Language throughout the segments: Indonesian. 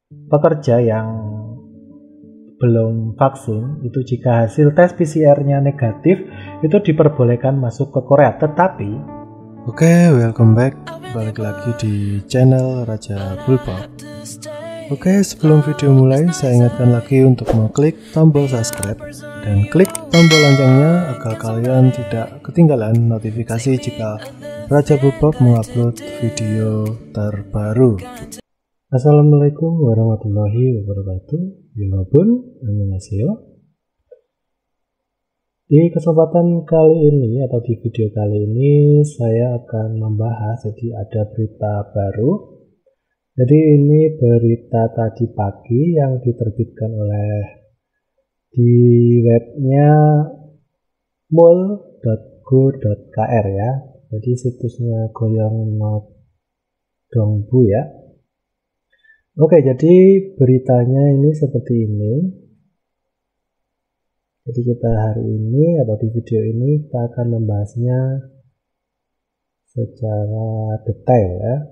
pekerja yang belum vaksin itu jika hasil tes PCR-nya negatif itu diperbolehkan masuk ke Korea. Tetapi Oke, welcome back. Balik lagi di channel Raja Bulpop. Oke, sebelum video mulai, saya ingatkan lagi untuk mengklik tombol subscribe dan klik tombol loncengnya agar kalian tidak ketinggalan notifikasi jika Raja Bulpop mengupload video terbaru. Assalamualaikum warahmatullahi wabarakatuh. Yunobun, annyeonghaseyo. Di kesempatan kali ini atau di video kali ini saya akan membahas, jadi ada berita baru. Jadi ini berita tadi pagi yang diterbitkan oleh di webnya mul.go.kr ya. Jadi situsnya Goyongnodongbu ya. Oke, jadi beritanya ini seperti ini. Jadi kita hari ini atau di video ini kita akan membahasnya secara detail ya.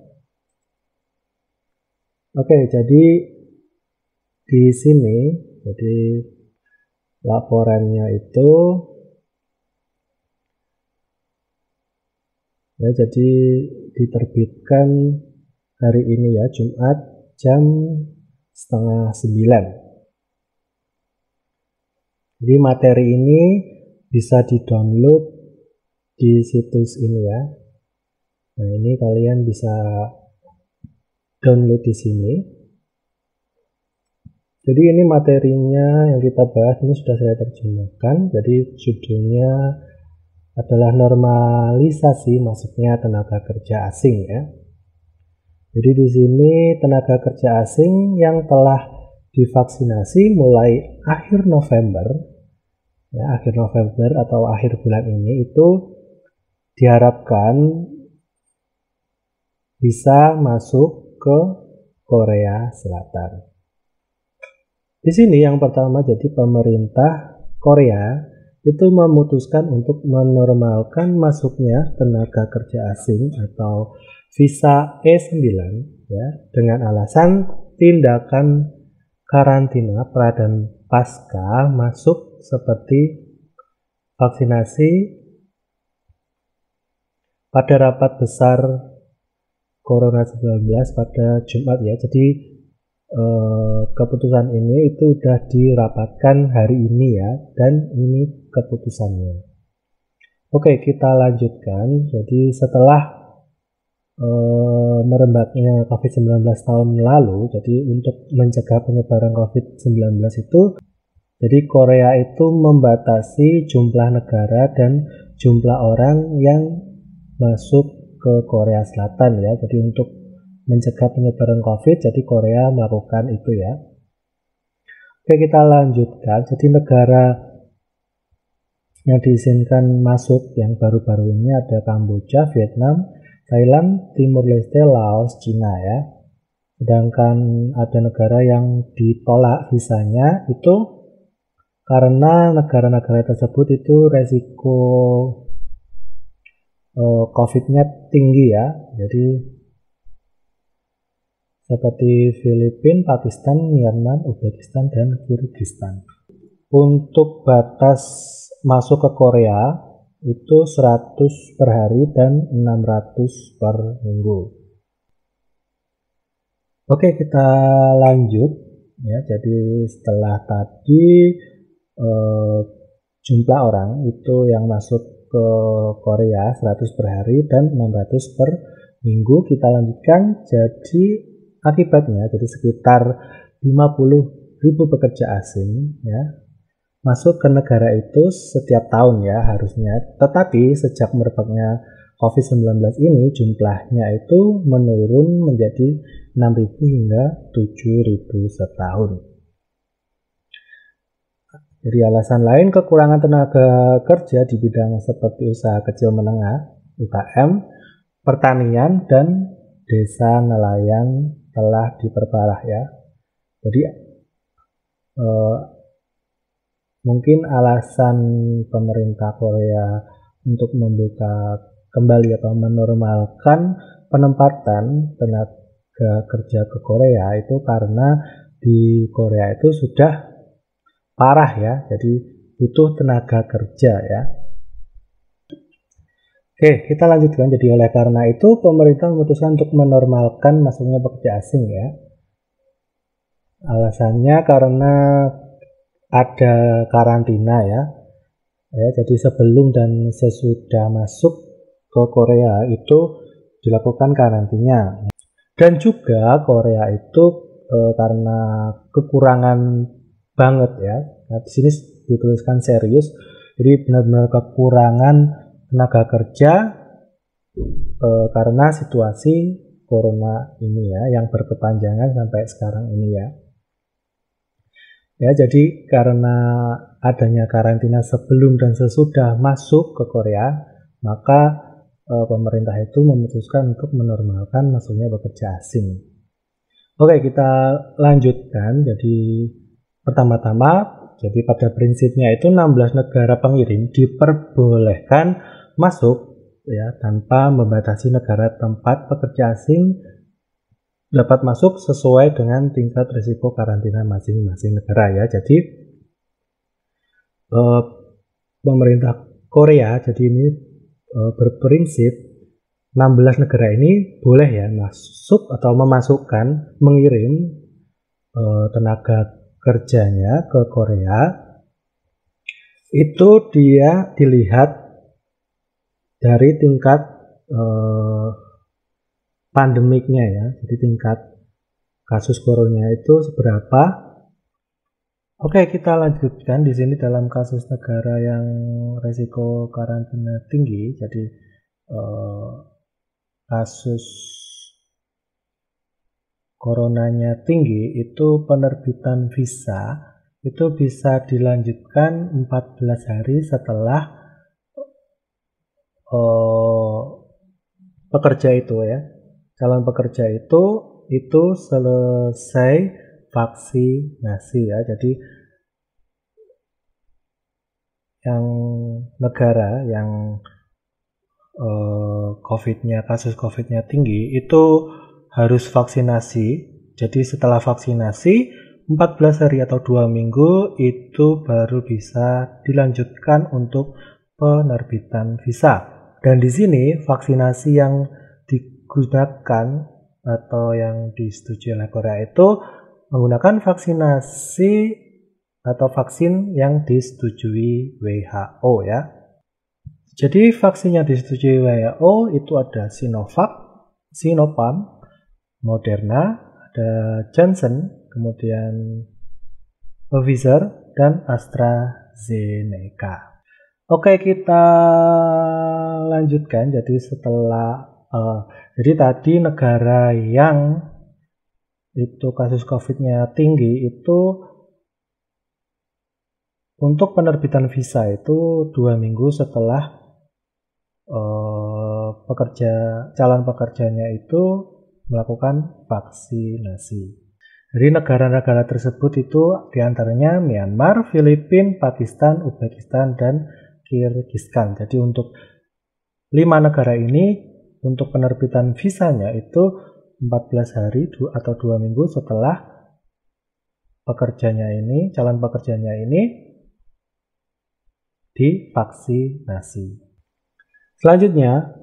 Oke, jadi di sini jadi laporannya itu ya, jadi diterbitkan hari ini ya, Jumat jam 8:30. Jadi materi ini bisa di-download di situs ini ya. Nah, ini kalian bisa download di sini. Jadi ini materinya yang kita bahas ini sudah saya terjemahkan. Jadi judulnya adalah normalisasi masuknya tenaga kerja asing ya. Jadi di sini tenaga kerja asing yang telah divaksinasi mulai akhir November ya, akhir November atau akhir bulan ini itu diharapkan bisa masuk ke Korea Selatan. Di sini yang pertama, jadi pemerintah Korea itu memutuskan untuk menormalkan masuknya tenaga kerja asing atau visa E9 ya, dengan alasan tindakan karantina pra dan pasca masuk seperti vaksinasi pada rapat besar Corona 19 pada Jumat ya. Jadi keputusan ini itu sudah dirapatkan hari ini ya, dan ini keputusannya. Oke, kita lanjutkan. Jadi setelah merebaknya COVID-19 tahun lalu, jadi untuk mencegah penyebaran COVID-19 itu, jadi Korea itu membatasi jumlah negara dan jumlah orang yang masuk ke Korea Selatan ya. Jadi untuk mencegah penyebaran COVID, jadi Korea melakukan itu ya. Oke, kita lanjutkan. Jadi negara yang diizinkan masuk yang baru-baru ini ada Kamboja, Vietnam, Thailand, Timur Leste, Laos, Cina ya. Sedangkan ada negara yang ditolak visanya itu karena negara-negara tersebut itu resiko COVID-nya tinggi ya. Jadi seperti Filipina, Pakistan, Myanmar, Uzbekistan, dan Kyrgyzstan. Untuk batas masuk ke Korea itu 100 per hari dan 600 per minggu. Oke, kita lanjut ya. Jadi setelah tadi jumlah orang itu yang masuk ke Korea 100 per hari dan 600 per minggu, kita lanjutkan. Jadi akibatnya jadi sekitar 50.000 pekerja asing ya masuk ke negara itu setiap tahun ya harusnya. Tetapi sejak merebaknya COVID-19 ini jumlahnya itu menurun menjadi 6.000 hingga 7.000 setahun. Jadi alasan lain kekurangan tenaga kerja di bidang seperti usaha kecil menengah, UKM, pertanian, dan desa nelayan telah diperparah ya. Jadi mungkin alasan pemerintah Korea untuk membuka kembali atau menormalkan penempatan tenaga kerja ke Korea itu karena di Korea itu sudah parah ya, jadi butuh tenaga kerja ya. Oke, kita lanjutkan. Jadi oleh karena itu pemerintah memutuskan untuk menormalkan masuknya pekerja asing ya. Alasannya karena ada karantina ya. Jadi sebelum dan sesudah masuk ke Korea itu dilakukan karantina. Dan juga Korea itu karena kekurangan banget ya. Nah, di sini dituliskan serius. Jadi benar-benar kekurangan tenaga kerja karena situasi corona ini ya, yang berkepanjangan sampai sekarang ini ya. Ya, jadi karena adanya karantina sebelum dan sesudah masuk ke Korea, maka pemerintah itu memutuskan untuk menormalkan masuknya pekerja asing. Oke, kita lanjutkan. Jadi pertama-tama, jadi pada prinsipnya itu 16 negara pengirim diperbolehkan masuk ya tanpa membatasi negara tempat pekerja asing dapat masuk sesuai dengan tingkat risiko karantina masing-masing negara ya. Jadi pemerintah Korea jadi ini berprinsip 16 negara ini boleh ya masuk atau memasukkan mengirim tenaga kerjanya ke Korea. Itu dia dilihat dari tingkat pandemiknya ya, jadi tingkat kasus corona itu seberapa. Oke, kita lanjutkan di sini dalam kasus negara yang risiko karantina tinggi. Jadi kasus coronanya tinggi itu penerbitan visa itu bisa dilanjutkan 14 hari setelah pekerja itu ya, calon pekerja itu selesai vaksinasi ya. Jadi yang negara yang kasus COVID-nya tinggi itu harus vaksinasi. Jadi setelah vaksinasi 14 hari atau 2 minggu itu baru bisa dilanjutkan untuk penerbitan visa. Dan di sini vaksinasi yang digunakan atau yang disetujui oleh Korea itu menggunakan vaksinasi atau vaksin yang disetujui WHO ya. Jadi vaksin yang disetujui WHO itu ada Sinovac, Sinopharm, Moderna, ada Johnson, kemudian Pfizer, dan AstraZeneca. Oke, kita lanjutkan. Jadi jadi tadi negara yang itu kasus COVID-nya tinggi itu untuk penerbitan visa itu 2 minggu setelah calon pekerjanya itu melakukan vaksinasi. Dari negara-negara tersebut itu diantaranya Myanmar, Filipina, Pakistan, Uzbekistan, dan Kirgistan. Jadi untuk 5 negara ini untuk penerbitan visanya itu 14 hari atau 2 minggu setelah calon pekerjanya ini divaksinasi. Selanjutnya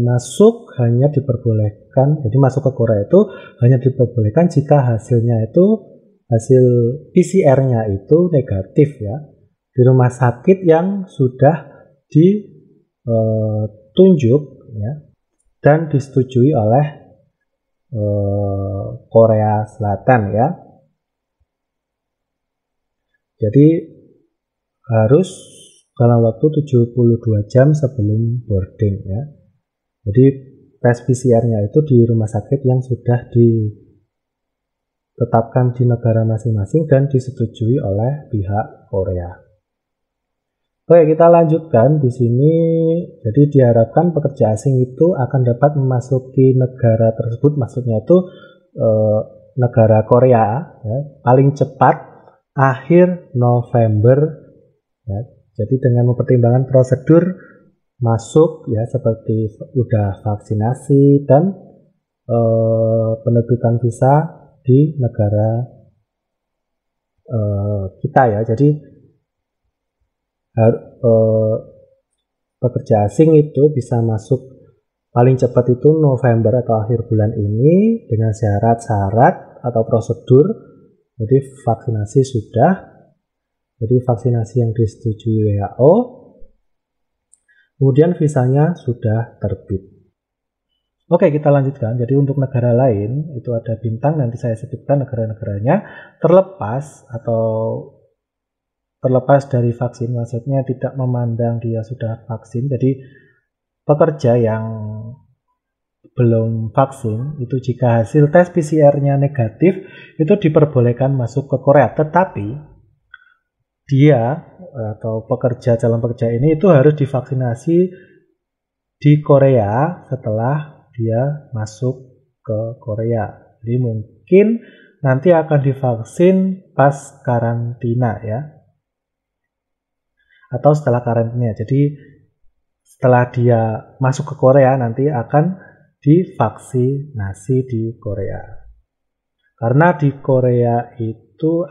masuk hanya diperbolehkan, jadi masuk ke Korea itu hanya diperbolehkan jika hasil PCR-nya itu negatif ya, di rumah sakit yang sudah ditunjuk ya, dan disetujui oleh Korea Selatan ya. Jadi harus dalam waktu 72 jam sebelum boarding ya. Jadi tes PCR-nya itu di rumah sakit yang sudah ditetapkan di negara masing-masing dan disetujui oleh pihak Korea. Oke, kita lanjutkan di sini. Jadi diharapkan pekerja asing itu akan dapat memasuki negara tersebut, maksudnya itu negara Korea ya, paling cepat akhir November ya. Jadi dengan mempertimbangkan prosedur masuk ya, seperti udah vaksinasi dan penerbitan visa di negara kita ya. Jadi pekerja asing itu bisa masuk paling cepat itu November atau akhir bulan ini dengan syarat-syarat atau prosedur. Jadi vaksinasi sudah, jadi vaksinasi yang disetujui WHO, kemudian visanya sudah terbit. Oke, kita lanjutkan. Jadi untuk negara lain itu ada bintang, nanti saya sebutkan negara-negaranya, terlepas dari vaksin, maksudnya tidak memandang dia sudah vaksin. Jadi pekerja yang belum vaksin itu jika hasil tes PCR-nya negatif itu diperbolehkan masuk ke Korea, tetapi dia atau calon pekerja ini itu harus divaksinasi di Korea setelah dia masuk ke Korea. Jadi mungkin nanti akan divaksin pas karantina ya, atau setelah karantina. Jadi setelah dia masuk ke Korea nanti akan divaksinasi di Korea. Karena di Korea itu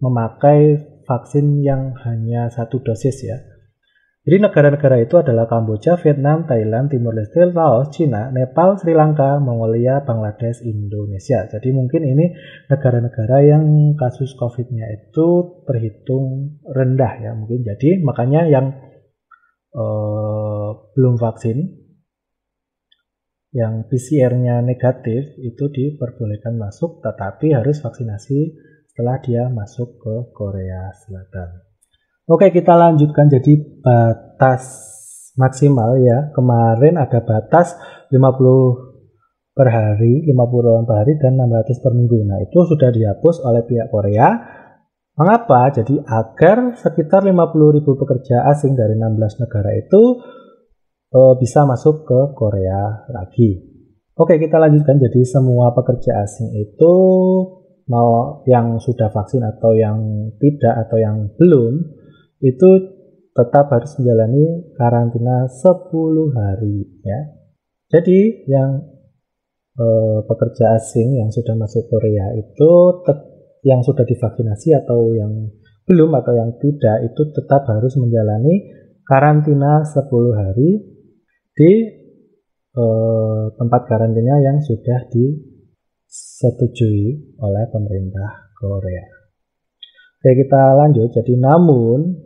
memakai vaksin yang hanya 1 dosis ya. Jadi negara-negara itu adalah Kamboja, Vietnam, Thailand, Timor Leste, Laos, Cina, Nepal, Sri Lanka, Mongolia, Bangladesh, Indonesia. Jadi mungkin ini negara-negara yang kasus COVID-nya itu terhitung rendah ya mungkin. Jadi makanya yang belum vaksin, yang PCR-nya negatif itu diperbolehkan masuk, tetapi harus vaksinasi setelah dia masuk ke Korea Selatan. Oke, kita lanjutkan. Jadi batas maksimal ya, kemarin ada batas 50 per hari, 50 orang per hari dan 600 per minggu. Nah, itu sudah dihapus oleh pihak Korea. Mengapa? Jadi agar sekitar 50.000 pekerja asing dari 16 negara itu bisa masuk ke Korea lagi. Oke, kita lanjutkan. Jadi semua pekerja asing itu mau yang sudah vaksin atau yang tidak atau yang belum itu tetap harus menjalani karantina 10 hari ya. Jadi yang pekerja asing yang sudah masuk Korea itu yang sudah divaksinasi atau yang belum atau yang tidak itu tetap harus menjalani karantina 10 hari di tempat karantina yang sudah disetujui oleh pemerintah Korea. Oke, kita lanjut. Jadi namun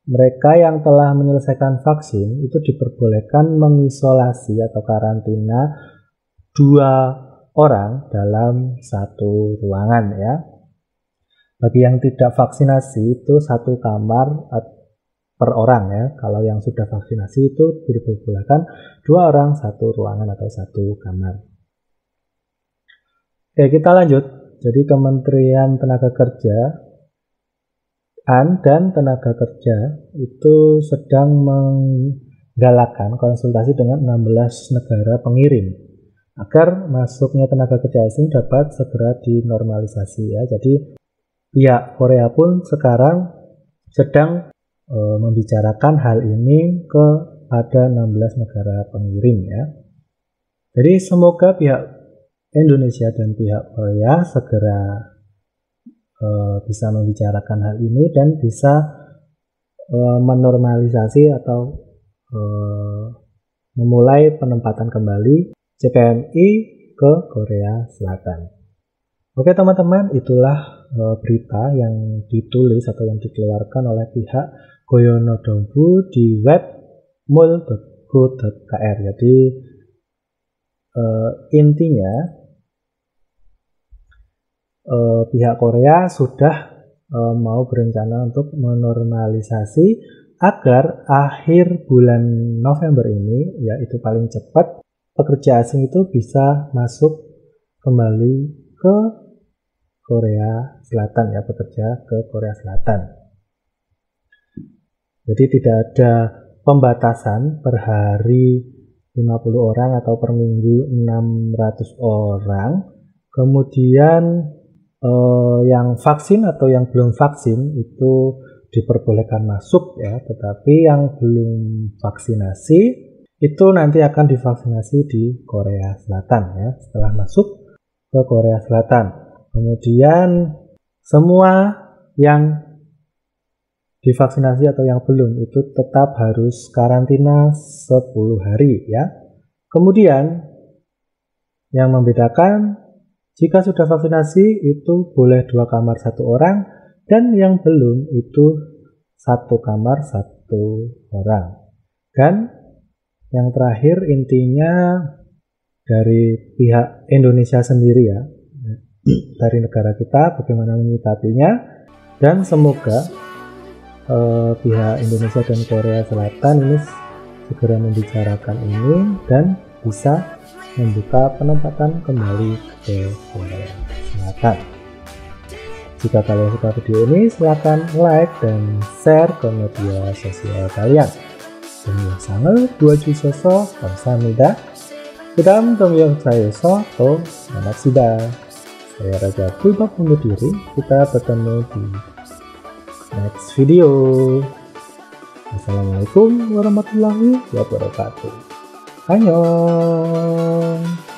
mereka yang telah menyelesaikan vaksin itu diperbolehkan mengisolasi atau karantina 2 orang dalam 1 ruangan ya. Bagi yang tidak vaksinasi itu 1 kamar per orang ya. Kalau yang sudah vaksinasi itu diperbolehkan 2 orang 1 ruangan atau 1 kamar. Oke, kita lanjut. Jadi Kementerian Tenaga Kerja dan Tenaga Kerja itu sedang menggalakkan konsultasi dengan 16 negara pengirim agar masuknya tenaga kerja asing dapat segera dinormalisasi ya. Jadi pihak Korea pun sekarang sedang membicarakan hal ini kepada 16 negara pengirim ya. Jadi semoga pihak Indonesia dan pihak Korea segera bisa membicarakan hal ini dan bisa menormalisasi atau memulai penempatan kembali CPNI ke Korea Selatan. Oke teman-teman, itulah berita yang ditulis atau yang dikeluarkan oleh pihak Goyono Dongbu di web mul.go.kr. Jadi intinya pihak Korea sudah mau berencana untuk menormalisasi agar akhir bulan November ini, yaitu paling cepat, pekerja asing itu bisa masuk kembali ke Korea Selatan ya, bekerja ke Korea Selatan. Jadi tidak ada pembatasan per hari 50 orang atau per minggu 600 orang. Kemudian yang vaksin atau yang belum vaksin itu diperbolehkan masuk ya, tetapi yang belum vaksinasi itu nanti akan divaksinasi di Korea Selatan ya, setelah masuk ke Korea Selatan. Kemudian semua yang divaksinasi atau yang belum itu tetap harus karantina 10 hari ya. Kemudian yang membedakan, jika sudah vaksinasi itu boleh 2 kamar 1 orang, dan yang belum itu 1 kamar 1 orang. Dan yang terakhir intinya dari pihak Indonesia sendiri ya, dari negara kita bagaimana menyikapinya, dan semoga pihak Indonesia dan Korea Selatan ini segera membicarakan ini dan bisa membuka penempatan kembali ke Korea Selatan. Jika kalian suka video ini, silahkan like dan share ke media sosial kalian. 영상을 보여주셔서 감사합니다. 그 다음 동영상에서 또 만납시다. Saya Raja Bulbok undur diri. Kita bertemu di next video. Assalamualaikum warahmatullahi wabarakatuh. Annyeong.